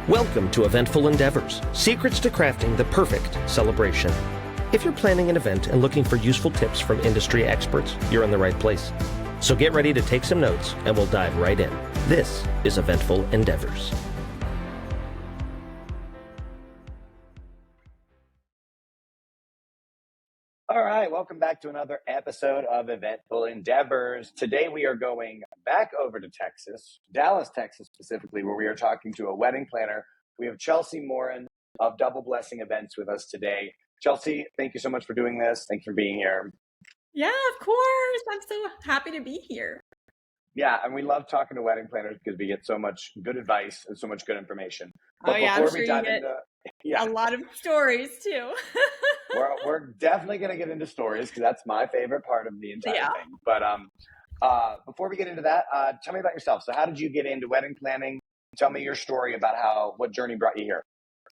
Welcome to Eventful Endeavors, secrets to crafting the perfect celebration. If you're planning an event and looking for useful tips from industry experts, you're in the right place. So get ready to take some notes and we'll dive right in. This is Eventful Endeavors. All right, welcome back to another episode of Eventful Endeavors. Today we are going back over to Texas, Dallas, Texas specifically, where we are talking to a wedding planner. We have Chelsey Morin of Double Blessing Events with us today. Chelsey, thank you so much for doing this. Thanks for being here. Yeah, of course. I'm so happy to be here. Yeah, and we love talking to wedding planners because we get so much good advice and so much good information. But I'm before sure we dive you get into a lot of stories too. we're definitely going to get into stories because that's my favorite part of the entire thing. But before we get into that, tell me about yourself. So how did you get into wedding planning? Tell me your story about what journey brought you here.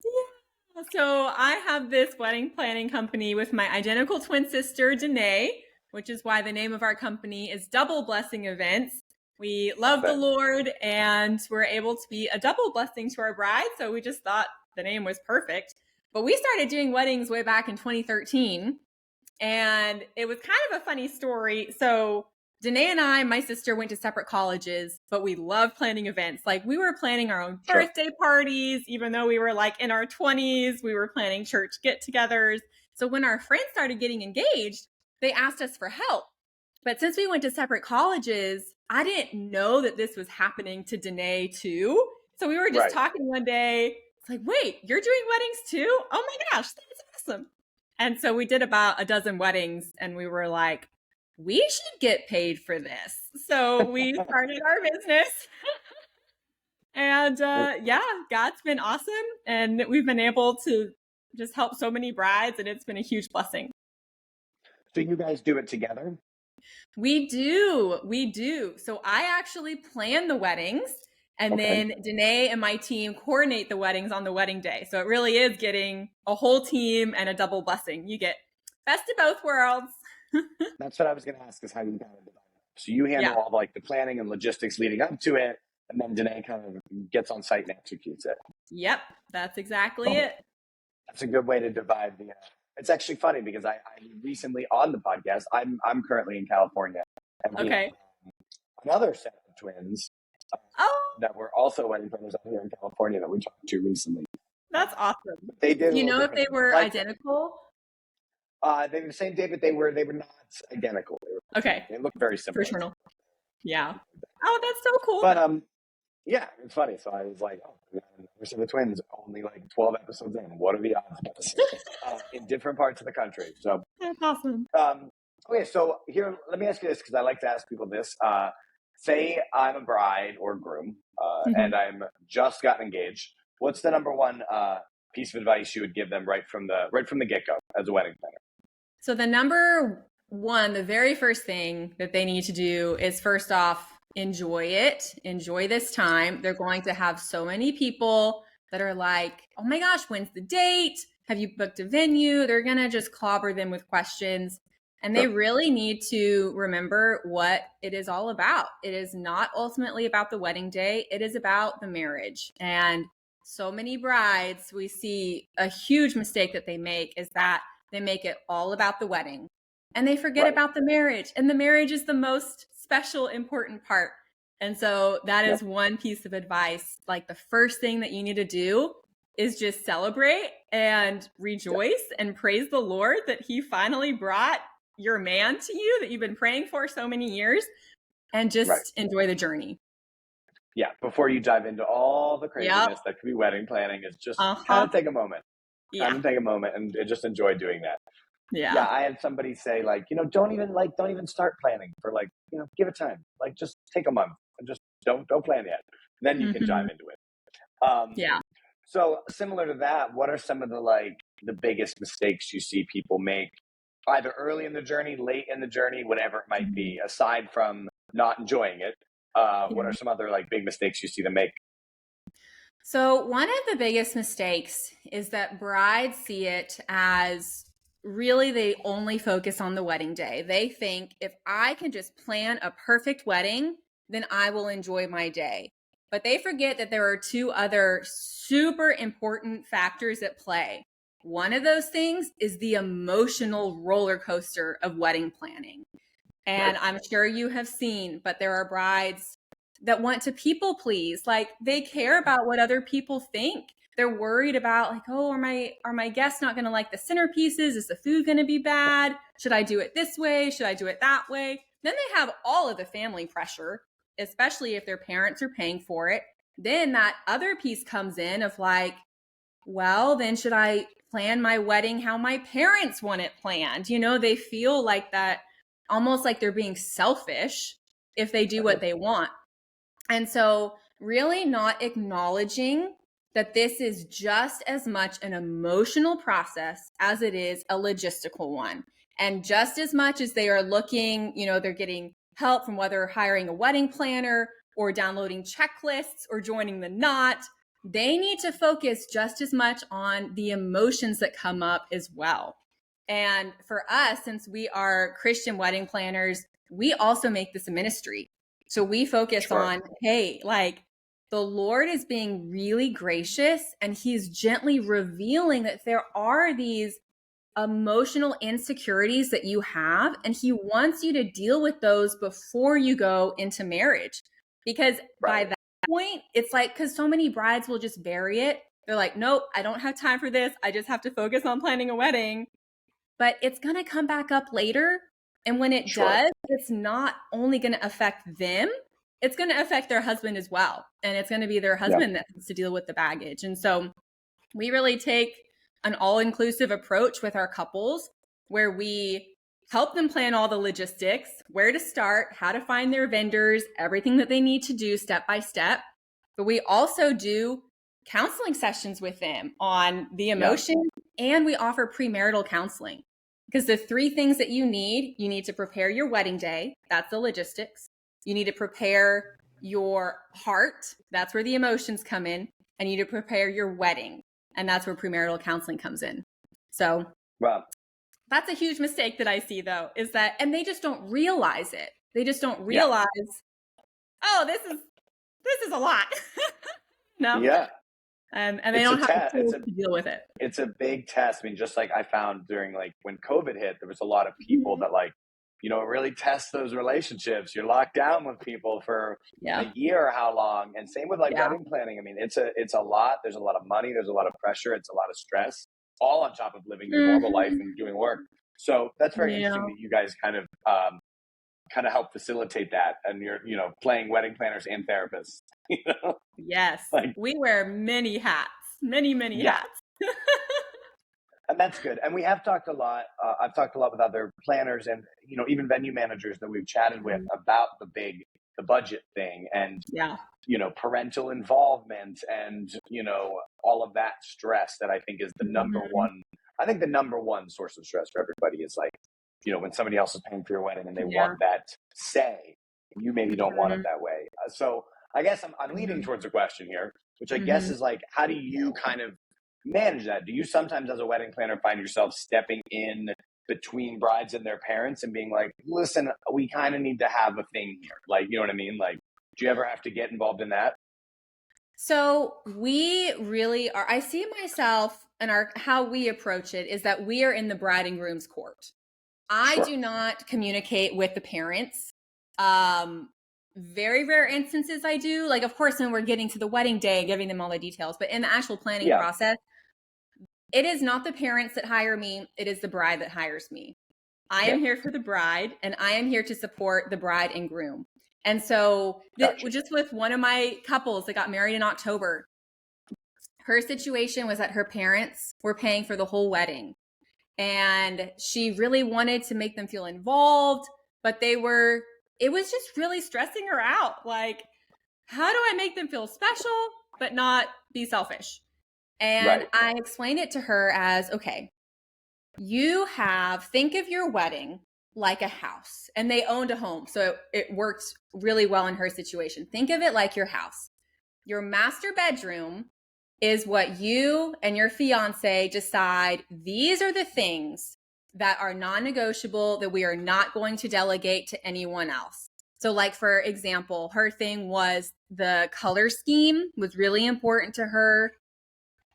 Yeah. So I have this wedding planning company with my identical twin sister, Danae, which is why the name of our company is Double Blessing Events. We love the Lord and we're able to be a double blessing to our bride. So we just thought the name was perfect. But we started doing weddings way back in 2013. And it was kind of a funny story. So Danae and I, my sister, went to separate colleges, but we love planning events. Like we were planning our own birthday parties, even though we were like in our 20s, we were planning church get-togethers. So when our friends started getting engaged, they asked us for help. But since we went to separate colleges, I didn't know that this was happening to Danae too. So we were just talking one day. It's like, wait, you're doing weddings too? Oh my gosh, that's awesome. And so we did about a dozen weddings and we were like, we should get paid for this. So we started our business. And God's been awesome. And we've been able to just help so many brides and it's been a huge blessing. So you guys do it together? We do. So I actually plan the weddings and then Danae and my team coordinate the weddings on the wedding day. So it really is getting a whole team and a double blessing. You get best of both worlds. That's what I was going to ask is how you kind of divide it. So you handle all like the planning and logistics leading up to it. And then Danae kind of gets on site and executes it. Yep. That's exactly it. That's a good way to divide the, it's actually funny because I recently on the podcast, I'm currently in California. And we have another set of twins that were also wedding planners out here in California that we talked to recently. That's awesome. They did. You know if they were identical? They were the same day, but they were not identical. They looked very similar. Fraternal. Yeah. Oh, that's so cool. But yeah, it's funny. So I was like, we're the twins, only like 12 episodes in. What are the odds? In different parts of the country. So that's awesome. Okay, so here, let me ask you this because I like to ask people this. Say I'm a bride or groom, and I'm just gotten engaged. What's the number one piece of advice you would give them right from the get-go as a wedding planner? So the number one, the very first thing that they need to do is first off, enjoy it. Enjoy this time. They're going to have so many people that are like, oh my gosh, when's the date? Have you booked a venue? They're going to just clobber them with questions. And they really need to remember what it is all about. It is not ultimately about the wedding day. It is about the marriage. And so many brides, we see a huge mistake that they make is that they make it all about the wedding and they forget about the marriage. And the marriage is the most special, important part. And so that is one piece of advice. Like the first thing that you need to do is just celebrate and rejoice and praise the Lord that he finally brought your man to you that you've been praying for so many years and just enjoy the journey. Yeah. Before you dive into all the craziness that could be wedding planning, is just kind of take a moment. Kind of take a moment and just enjoy doing that. Yeah. I had somebody say like, don't even start planning for like, give it time. Like just take a month and just don't plan yet. Then you can dive into it. So similar to that, what are some of the biggest mistakes you see people make either early in the journey, late in the journey, whatever it might be, aside from not enjoying it? What are some other big mistakes you see them make? So one of the biggest mistakes is that brides see it as really they only focus on the wedding day. They think if I can just plan a perfect wedding, then I will enjoy my day. but they forget that there are two other super important factors at play. One of those things is the emotional roller coaster of wedding planning. And I'm sure you have seen, but there are brides that want to people please. Like, they care about what other people think. They're worried about, like, oh, are my guests not going to like the centerpieces? Is the food going to be bad? Should I do it this way? Should I do it that way? Then they have all of the family pressure, especially if their parents are paying for it. Then that other piece comes in of like, well, then should I plan my wedding how my parents want it planned? You know, they feel like that, almost like they're being selfish if they do what they want. And so really not acknowledging that this is just as much an emotional process as it is a logistical one. And just as much as they are looking, you know, they're getting help from whether hiring a wedding planner or downloading checklists or joining the knot, they need to focus just as much on the emotions that come up as well. And for us, since we are Christian wedding planners, we also make this a ministry. So we focus on, hey, like, the Lord is being really gracious, and he's gently revealing that there are these emotional insecurities that you have, and he wants you to deal with those before you go into marriage. Because by that point, it's like, because so many brides will just bury it. They're like, nope, I don't have time for this. I just have to focus on planning a wedding. But it's going to come back up later. And when it does, it's not only going to affect them, it's going to affect their husband as well. And it's going to be their husband that has to deal with the baggage. And so we really take an all-inclusive approach with our couples, where we help them plan all the logistics, where to start, how to find their vendors, everything that they need to do step by step. But we also do counseling sessions with them on the emotions, and we offer premarital counseling. Because the three things that you need to prepare your wedding day. That's the logistics. You need to prepare your heart. That's where the emotions come in. And you need to prepare your wedding. And that's where premarital counseling comes in. So that's a huge mistake that I see, though, is that, and they just don't realize it. They just don't realize, oh, this is a lot. No. Yeah. And they don't have the tools to deal with it. It's a big test. I mean, just like I found during, like, when COVID hit, there was a lot of people that, like, you know, really test those relationships. You're locked down with people for a year or how long. And same with like wedding planning. I mean, it's a lot. There's a lot of money. There's a lot of pressure. It's a lot of stress, all on top of living your normal life and doing work. So that's very interesting that you guys kind of help facilitate that. And you're, you know, playing wedding planners and therapists. You know? Yes. Like, we wear many hats, many hats. And that's good. And we have talked a lot. I've talked a lot with other planners and, you know, even venue managers that we've chatted with about the budget thing and, you know, parental involvement and, you know, all of that stress that I think is the number one. I think the number one source of stress for everybody is, like, you know, when somebody else is paying for your wedding and they want that say, you maybe don't want it that way. So I guess I'm leading towards a question here, which I guess is like, how do you kind of manage that? Do you sometimes, as a wedding planner, find yourself stepping in between brides and their parents and being like, listen, we kind of need to have a thing here? Like, you know what I mean? Like, do you ever have to get involved in that? So we really are, I see myself and how we approach it is that we are in the bride and groom's court. I do not communicate with the parents. Very rare instances I do. Like, of course, when we're getting to the wedding day, giving them all the details, but in the actual planning process, it is not the parents that hire me. It is the bride that hires me. I am here for the bride, and I am here to support the bride and groom. And so just with one of my couples that got married in October, her situation was that her parents were paying for the whole wedding. And she really wanted to make them feel involved, but it was just really stressing her out. Like, how do I make them feel special, but not be selfish? And I explained it to her as, okay, think of your wedding like a house, and they owned a home. So it worked really well in her situation. Think of it like your house. Your master bedroom is what you and your fiance decide. These are the things that are non-negotiable, that we are not going to delegate to anyone else. So like, for example, her thing was the color scheme was really important to her,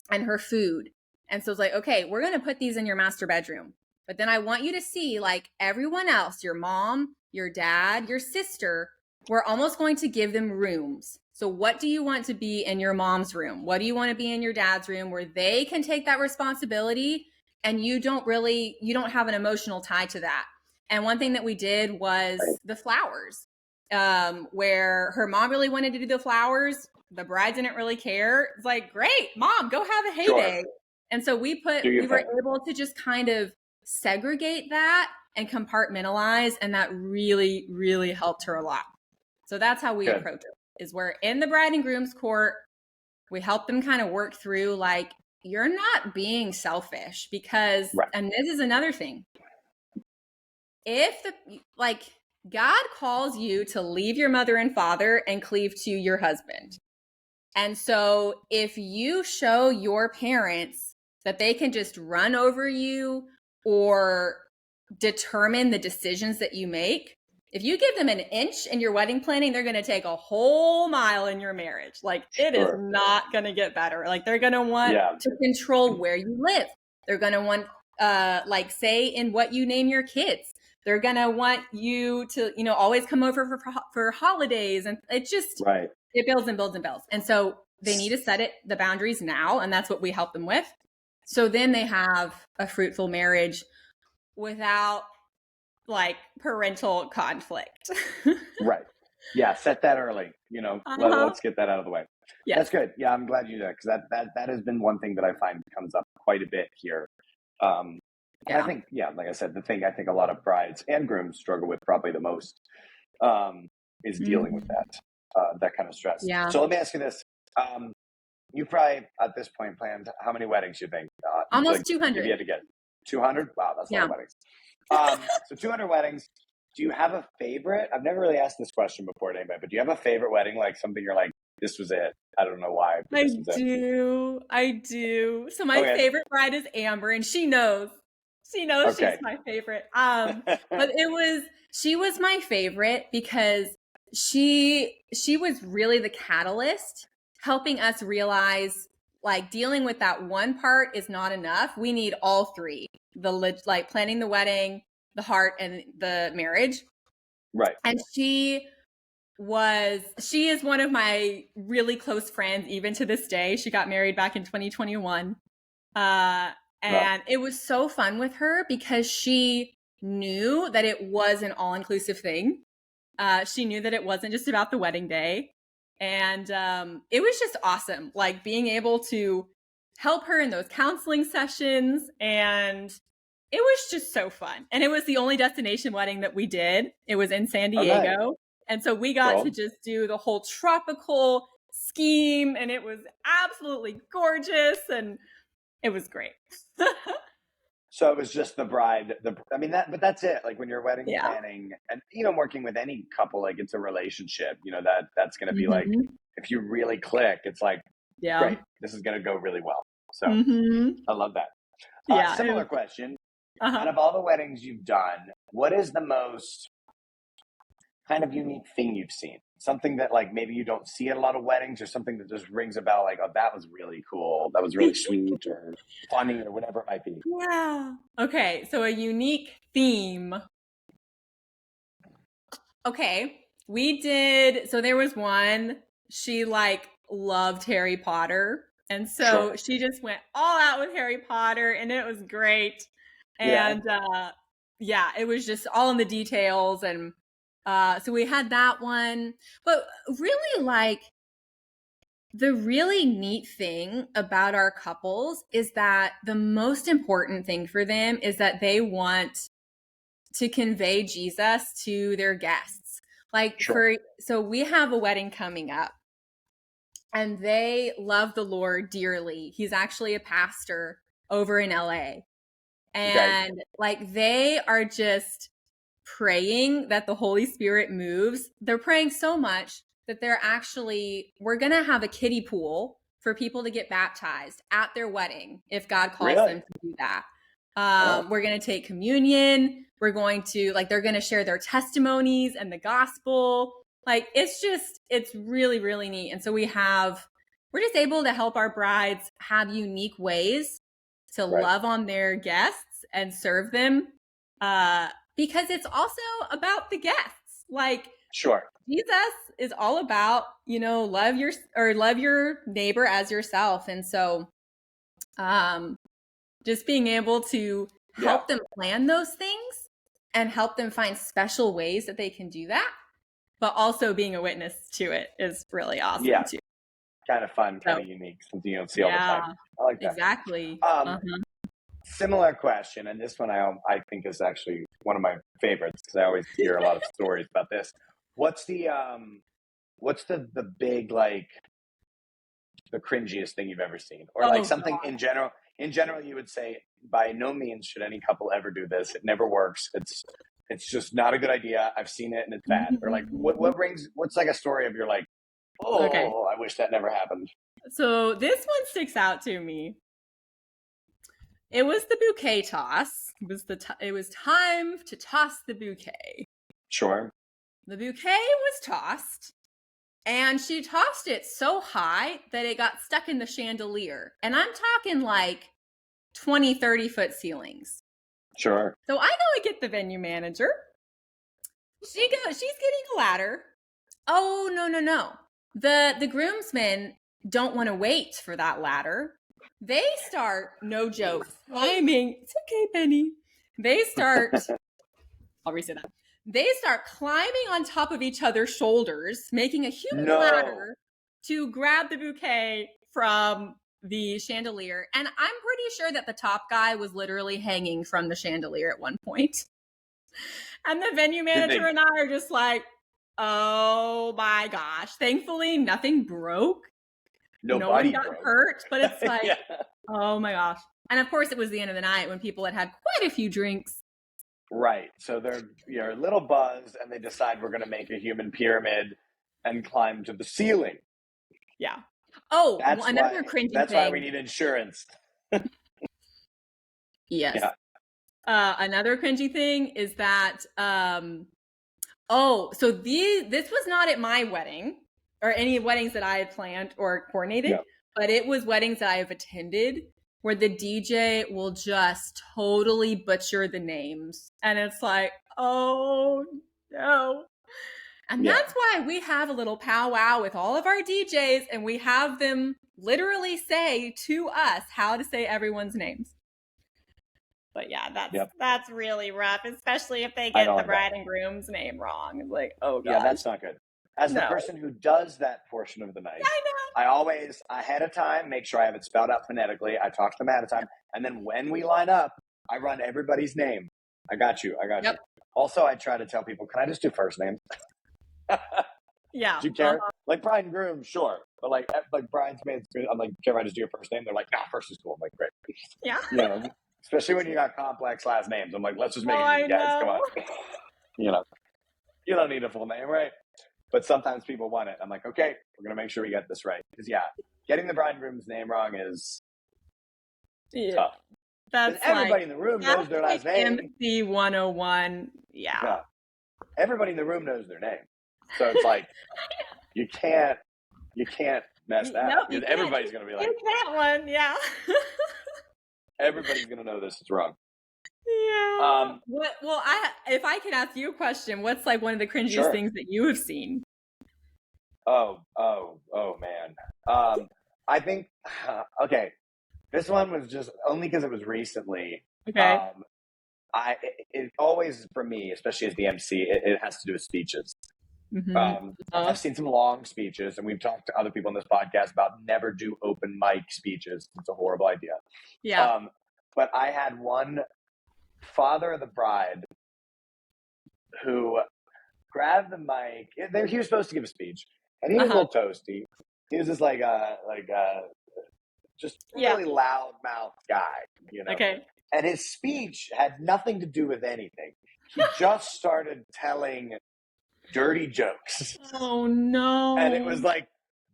and her food. And so it's like, okay, we're going to put these in your master bedroom. But then I want you to see, like, everyone else, your mom, your dad, your sister, we're almost going to give them rooms. So what do you want to be in your mom's room? What do you want to be in your dad's room, where they can take that responsibility and you don't have an emotional tie to that? And one thing that we did was the flowers, where her mom really wanted to do the flowers. The bride didn't really care. It's like, great, mom, go have a heyday. Sure. And so we were able to just kind of segregate that and compartmentalize. And that really, really helped her a lot. So that's how we approach it, is we're in the bride and groom's court. We help them kind of work through, like, you're not being selfish, because, and this is another thing. If God calls you to leave your mother and father and cleave to your husband. And so if you show your parents that they can just run over you or determine the decisions that you make, if you give them an inch in your wedding planning, they're going to take a whole mile in your marriage. Like, it is not going to get better. Like, they're going to want to control where you live. They're going to want, say, in what you name your kids. They're going to want you to, always come over for holidays. And it just, it builds and builds and builds. And so they need to set the boundaries now. And that's what we help them with. So then they have a fruitful marriage without, like, parental conflict. Right. Yeah. Set that early, let's get that out of the way. Yes. That's good. Yeah. I'm glad you did, because that has been one thing that I find comes up quite a bit here. I think, like I said, the thing I think a lot of brides and grooms struggle with probably the most is dealing with that kind of stress. Yeah. So let me ask you this. You probably at this point planned how many weddings you think? Almost 200. If you had to get 200? Wow, that's a lot of weddings. So 200 weddings. Do you have a favorite? I've never really asked this question before to anybody, but do you have a favorite wedding? Like something you're like, this was it. I don't know why. I do. So my favorite bride is Amber, and she knows. She's my favorite. But she was my favorite because she was really the catalyst, helping us realize, like, dealing with that one part is not enough. We need all three: planning the wedding, the heart, and the marriage. Right. And she is one of my really close friends, even to this day. She got married back in 2021. And it was so fun with her because she knew that it was an all-inclusive thing. She knew that it wasn't just about the wedding day. And it was just awesome, like, being able to help her in those counseling sessions. And it was just so fun. And it was the only destination wedding that we did. It was in San Diego. Nice. And so we got to just do the whole tropical scheme. And it was absolutely gorgeous. And it was great. So it was just the bride. But that's it. Like, when you're wedding planning, and even working with any couple, like, it's a relationship. That's going to be like, if you really click, it's like, great, this is going to go really well. So I love that. Similar question. Out of all the weddings you've done, what is the most kind of unique thing you've seen? Something that, like, maybe you don't see at a lot of weddings, or something that just rings a bell, like, oh, that was really cool, that was really sweet, or funny, or whatever it might be. Yeah. Okay. So a unique theme. Okay. So there was one, she, like, loved Harry Potter. And so she just went all out with Harry Potter, and it was great. And it was just all in the details. And so we had that one. But really, like, the really neat thing about our couples is that the most important thing for them is that they want to convey Jesus to their guests. Like, so we have a wedding coming up, and they love the Lord dearly. He's actually a pastor over in LA. And like, they are just praying that the Holy Spirit moves. They're praying so much that we're going to have a kiddie pool for people to get baptized at their wedding, if God calls them to do that. We're going to take communion. We're going to, like, they're going to share their testimonies and the gospel. Like, it's really, really neat. And so we're just able to help our brides have unique ways to love on their guests and serve them. Because it's also about the guests. Like, sure, Jesus is all about, love your neighbor as yourself. And so, just being able to help them plan those things and help them find special ways that they can do that, but also being a witness to it is really awesome too. Kind of fun, kind of unique, something you don't see all the time. I like that. Exactly. Similar question, and this one I think is actually one of my favorites because I always hear a lot of stories about this. What's the big, like, the cringiest thing you've ever seen, or like something in general? In general, you would say, by no means should any couple ever do this. It never works. It's just not a good idea. I've seen it and it's bad. Or like, what's like a story of your like, I wish that never happened. So this one sticks out to me. It was the bouquet toss. It was time to toss the bouquet. Sure. The bouquet was tossed, and she tossed it so high that it got stuck in the chandelier. And I'm talking like 20, 30-foot ceilings. Sure. So I go and get the venue manager. She's getting a ladder. Oh, no. The groomsmen don't want to wait for that ladder. They start, no joke, climbing. It's okay, Penny. I'll reset that. They start climbing on top of each other's shoulders, making a human ladder to grab the bouquet from the chandelier. And I'm pretty sure that the top guy was literally hanging from the chandelier at one point. And the venue manager and I are just like, oh my gosh. Thankfully, nothing broke. No one got hurt, but it's like, oh my gosh. And of course, it was the end of the night when people had quite a few drinks. Right. So they're a little buzzed and they decide we're going to make a human pyramid and climb to the ceiling. Yeah. Oh, another cringy thing. That's why we need insurance. Yes. Yeah. Another cringy thing is that, so this was not at my wedding or any weddings that I had planned or coordinated, but it was weddings that I have attended where the DJ will just totally butcher the names. And it's like, oh no. And that's why we have a little powwow with all of our DJs and we have them literally say to us how to say everyone's names. But that's really rough, especially if they get the bride and groom's name wrong. It's like, oh god. Yeah, that's not good. As the person who does that portion of the night, I always, ahead of time, make sure I have it spelled out phonetically. I talk to them ahead of time. And then when we line up, I run everybody's name. I got you. You. Also, I try to tell people, can I just do first names? Yeah. Do you care? Like bride and groom, sure. But like bridesmaids, I'm like, care if I just do your first name? They're like, nah, first is cool. I'm like, great. Yeah. Especially when you got complex last names. I'm like, let's just make it easy, guys. Come on. You don't need a full name, right? But sometimes people want it. I'm like, okay, we're going to make sure we get this right. Because, getting the bride and groom's name wrong is tough. That's everybody in the room knows their last name. MC 101. Yeah. Everybody in the room knows their name. So it's like, you can't mess that up. Because everybody's going to be like, that one, everybody's going to know this is wrong. Yeah. If I can ask you a question, what's like one of the cringiest things that you have seen? Oh man. I think this one was just only because it was recently. Okay. It always, for me, especially as the MC, it has to do with speeches. Mm-hmm. I've seen some long speeches, and we've talked to other people on this podcast about never do open mic speeches. It's a horrible idea. Yeah. But I had one father of the bride who grabbed the mic. He was supposed to give a speech, and he was a little toasty. He was just just really loud mouth guy, Okay. And his speech had nothing to do with anything. He just started telling dirty jokes. Oh no! And it was like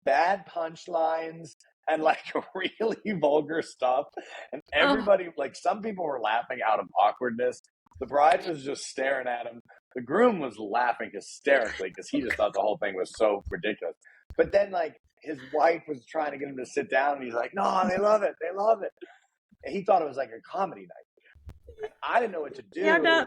bad punchlines, and like really vulgar stuff. And everybody, like some people were laughing out of awkwardness. The bride was just staring at him. The groom was laughing hysterically because he just thought the whole thing was so ridiculous. But then like his wife was trying to get him to sit down, and he's like, no, they love it. They love it. And he thought it was like a comedy night. I didn't know what to do.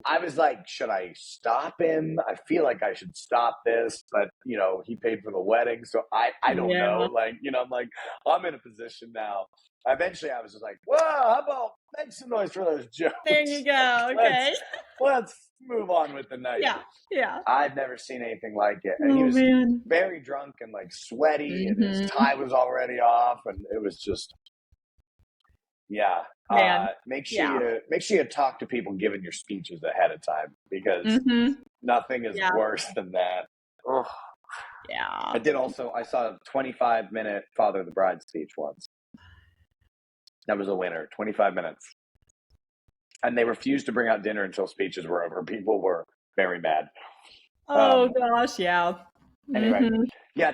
I was like, should I stop him? I feel like I should stop this, but you know, he paid for the wedding, so I don't know. Like, you know, I'm like, I'm in a position now. Eventually, I was just like, whoa, how about make some noise for those jokes? There you go. Okay, let's move on with the night. Yeah. I've never seen anything like it. And he was very drunk and like sweaty, and his tie was already off, and it was just. Yeah. Make sure you talk to people giving your speeches ahead of time, because nothing is worse than that. Ugh. Yeah. I saw a 25-minute Father of the Bride speech once. That was a winner, 25 minutes. And they refused to bring out dinner until speeches were over. People were very mad. Oh gosh, yeah. Anyway,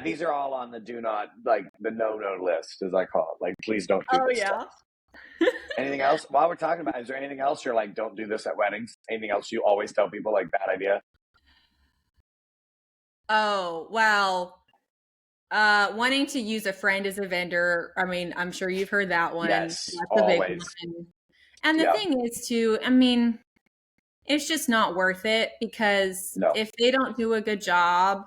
these are all on the the no list, as I call it. Like, please don't do this stuff. Anything else? While we're talking about, is there anything else you're like, don't do this at weddings? Anything else you always tell people, like, bad idea? Oh, well, wanting to use a friend as a vendor. I mean, I'm sure you've heard that one. Yes, that's always. A big one. And the thing is too, I mean, it's just not worth it, because if they don't do a good job,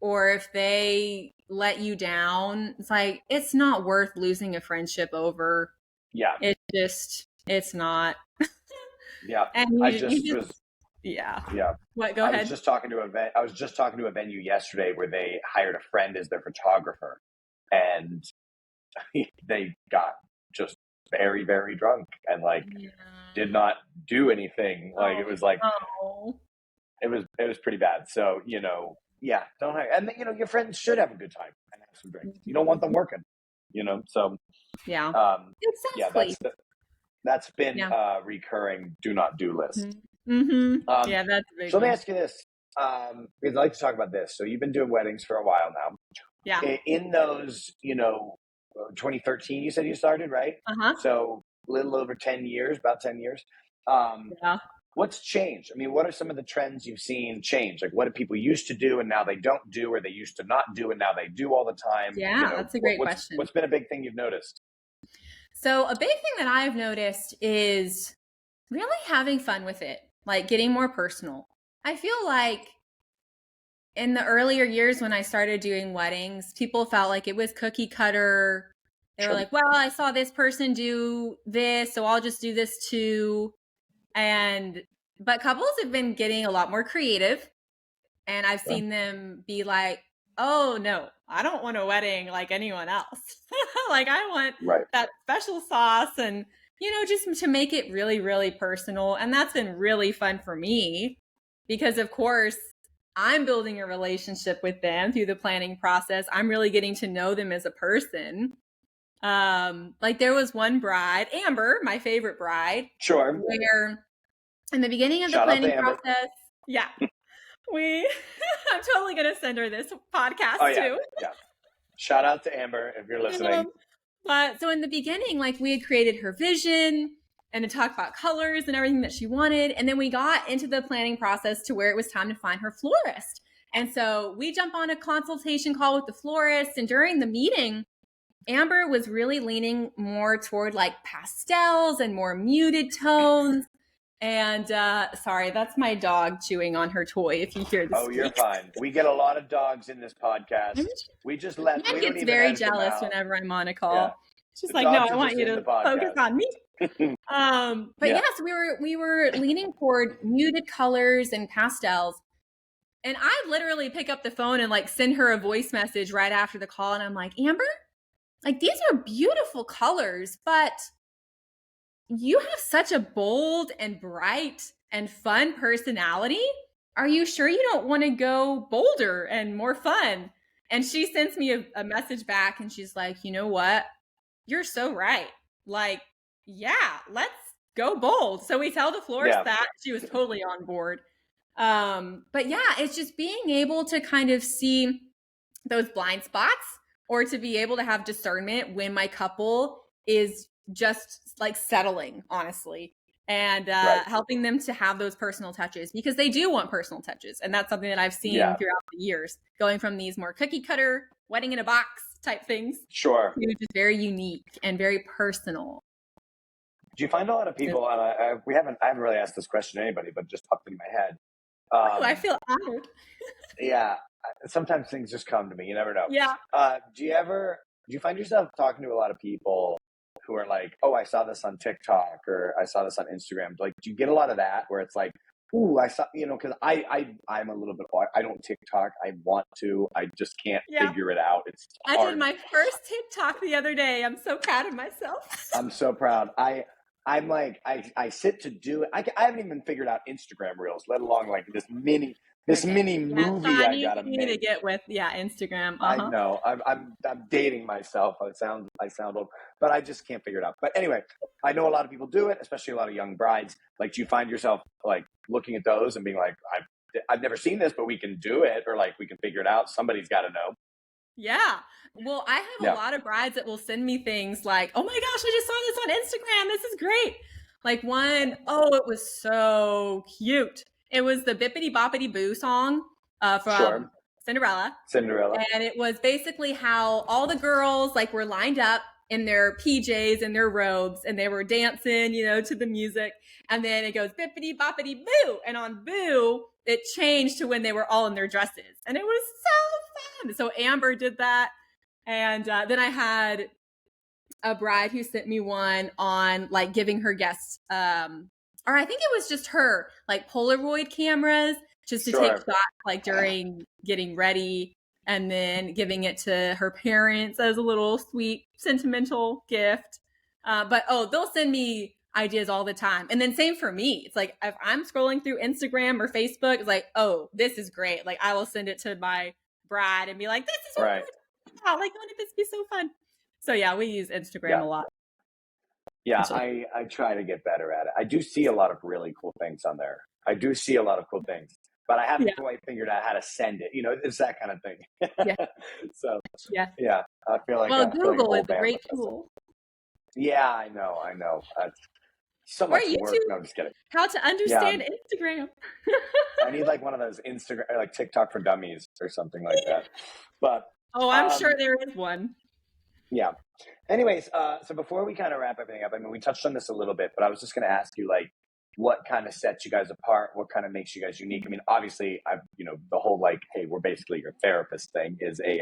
or if they let you down, it's like, it's not worth losing a friendship over. Yeah. It's not. Yeah. And What? Go ahead. I was just talking to a venue yesterday where they hired a friend as their photographer, and they got just very, very drunk and like did not do anything. Like it was like it was pretty bad. So, you know, don't hire. And you know, your friends should have a good time and have some drinks. You don't want them working, you know. So exactly. That's been a recurring do not do list. That's a big so let me ask you this, because I like to talk about this. So you've been doing weddings for a while now. Yeah. In those, you know, 2013 you said you started, right? So a little over 10 years, about 10 years. What's changed? I mean, what are some of the trends you've seen change? Like, what do people used to do and now they don't do, or they used to not do and now they do all the time? Yeah, you know, that's a great question. What's been a big thing you've noticed? So a big thing that I've noticed is really having fun with it, like getting more personal. I feel like in the earlier years when I started doing weddings, people felt like it was cookie cutter. They were like, well, I saw this person do this, so I'll just do this too. But couples have been getting a lot more creative, and I've seen them be like, oh no, I don't want a wedding like anyone else. Like, I want that special sauce, and, you know, just to make it really, really personal. And that's been really fun for me, because of course I'm building a relationship with them through the planning process. I'm really getting to know them as a person. Like, there was one bride, Amber, my favorite bride. Sure. Where in the beginning of the planning process, I'm totally going to send her this podcast too. Yeah. Shout out to Amber if you're listening. But so in the beginning, like, we had created her vision and to talk about colors and everything that she wanted. And then we got into the planning process to where it was time to find her florist. And so we jump on a consultation call with the florist. And during the meeting, Amber was really leaning more toward like pastels and more muted tones. And sorry, that's my dog chewing on her toy. If you hear this, you're fine. We get a lot of dogs in this podcast. We just let. Mine gets very jealous whenever I'm on a call. Yeah. It's just like, no, I want you to focus on me. But yes, we were leaning toward muted colors and pastels. And I literally pick up the phone and like send her a voice message right after the call, and I'm like, Amber, like, these are beautiful colors, but you have such a bold and bright and fun personality. Are you sure you don't want to go bolder and more fun? And she sends me a message back, and she's like, you know what? You're so right. Like, yeah, let's go bold. So we tell the florist that. She was totally on board. But yeah, it's just being able to kind of see those blind spots or to be able to have discernment when my couple is just like settling, honestly, and helping them to have those personal touches, because they do want personal touches. And that's something that I've seen throughout the years, going from these more cookie cutter, wedding in a box type things, to just very unique and very personal. Do you find a lot of people, and I haven't really asked this question to anybody, but just popped into my head. I feel honored. Yeah. Sometimes things just come to me. You never know. Yeah. Do you find yourself talking to a lot of people who are like, oh, I saw this on TikTok, or I saw this on Instagram? Like, do you get a lot of that where it's like, ooh, I saw, because I'm a little bit, I don't TikTok. I want to, I just can't figure it out. It's hard. I did my first TikTok the other day. I'm so proud of myself. I'm so proud. I'm like, I sit to do it. I haven't even figured out Instagram Reels, let alone like this mini movie I gotta make. To get with Instagram. I know. I'm dating myself. I sound old, but I just can't figure it out. But anyway, I know a lot of people do it, especially a lot of young brides. Like, do you find yourself like looking at those and being like, I've never seen this, but we can do it, or like we can figure it out? Somebody's got to know. Yeah. Well, I have a lot of brides that will send me things like, oh my gosh, I just saw this on Instagram. This is great. Like one, it was so cute. It was the Bippity Boppity Boo song from Cinderella. And it was basically how all the girls like were lined up in their PJs and their robes, and they were dancing, to the music. And then it goes Bippity Boppity Boo. And on Boo, it changed to when they were all in their dresses. And it was so fun. So Amber did that. And then I had a bride who sent me one on like giving her guests, or I think it was just her, like Polaroid cameras, just to take shots like during getting ready, and then giving it to her parents as a little sweet, sentimental gift. But they'll send me ideas all the time. And then same for me. It's like, if I'm scrolling through Instagram or Facebook, it's like, oh, this is great. Like, I will send it to my bride and be like, this is what we're talking about. Like, wouldn't this be so fun? So yeah, we use Instagram a lot. Yeah, I try to get better at it. I do see a lot of really cool things on there. But I haven't quite figured out how to send it. It's that kind of thing. So I feel like Google is a great tool. Yeah, I know. So much work. No, I'm just kidding. How to understand Instagram. I need like one of those Instagram, like TikTok for dummies or something like that. But I'm sure there is one. Yeah. Anyways, so before we kind of wrap everything up, I mean, we touched on this a little bit, but I was just going to ask you, like, what kind of sets you guys apart? What kind of makes you guys unique? I mean, obviously, the whole like, hey, we're basically your therapist thing is a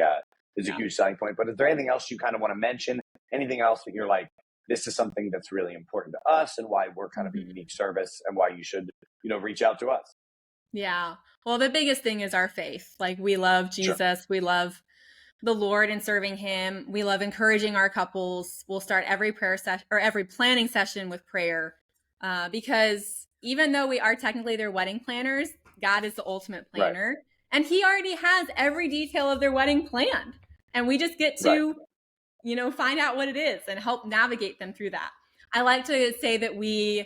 huge selling point. But is there anything else you kind of want to mention? Anything else that you're like, this is something that's really important to us, and why we're kind of a unique service, and why you should, reach out to us? Yeah. Well, the biggest thing is our faith. Like, we love Jesus. Sure. We love the Lord and serving him. We love encouraging our couples. We'll start every prayer session or every planning session with prayer, because even though we are technically their wedding planners, God is the ultimate planner, and he already has every detail of their wedding planned. And we just get to, find out what it is and help navigate them through that. I like to say that we're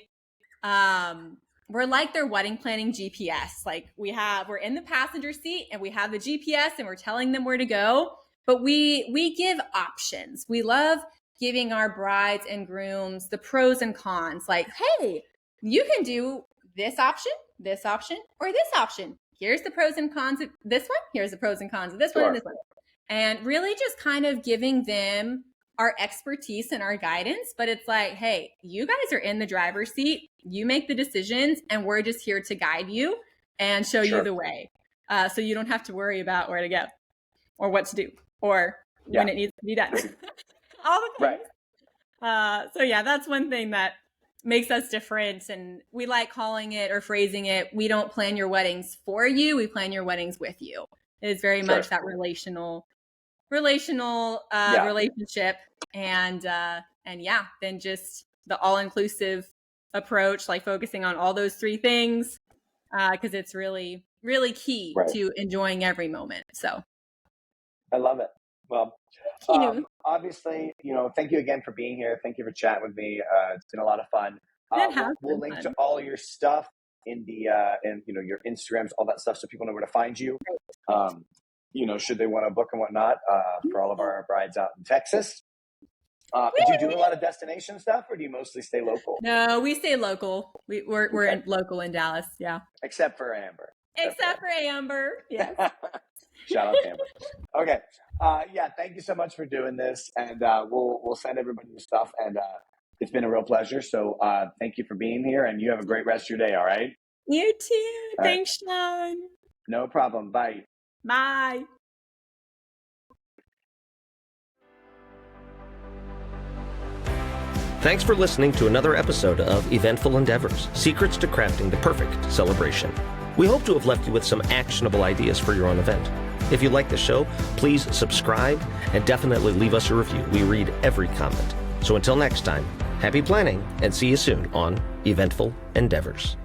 like their wedding planning GPS. Like, we're in the passenger seat and we have the GPS and we're telling them where to go. But we give options. We love giving our brides and grooms the pros and cons. Like, hey, you can do this option, or this option. Here's the pros and cons of this one. Here's the pros and cons of this one and this one. And really just kind of giving them our expertise and our guidance. But it's like, hey, you guys are in the driver's seat. You make the decisions, and we're just here to guide you and show you the way. So you don't have to worry about where to go or what to do, or when it needs to be done. All the things. So yeah, that's one thing that makes us different. And we like calling it or phrasing it, we don't plan your weddings for you, we plan your weddings with you. It is very much that relational relationship. And then just the all-inclusive approach, like focusing on all those three things, because it's really, really key to enjoying every moment. So I love it. Well, obviously, thank you again for being here. Thank you for chatting with me. It's been a lot of fun. We'll link to all your stuff in the, your Instagrams, all that stuff, so people know where to find you. should they want to book and whatnot, for all of our brides out in Texas. Do you do a lot of destination stuff, or do you mostly stay local? No, we stay local. We're local in Dallas. Yeah. Except for Amber. Except for Amber. Yes. Shout out to Amber. Okay. Thank you so much for doing this, and we'll send everybody your stuff, and it's been a real pleasure. So thank you for being here, and you have a great rest of your day. All right. You too. All Thanks, right. Shawn. No problem. Bye. Bye. Thanks for listening to another episode of Eventful Endeavors, Secrets to Crafting the Perfect Celebration. We hope to have left you with some actionable ideas for your own event. If you like the show, please subscribe and definitely leave us a review. We read every comment. So until next time, happy planning and see you soon on Eventful Endeavors.